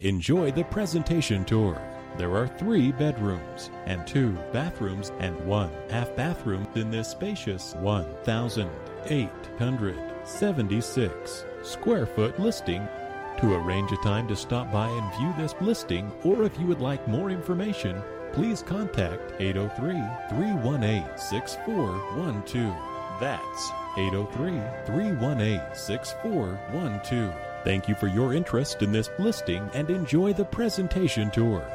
Enjoy the presentation tour. There are 3 bedrooms and 2 bathrooms and 1 half bathroom in this spacious 1,876 square foot listing. To arrange a time to stop by and view this listing, or if you would like more information, please contact 803-318-6412. That's 803-318-6412. Thank you for your interest in this listing and enjoy the presentation tour.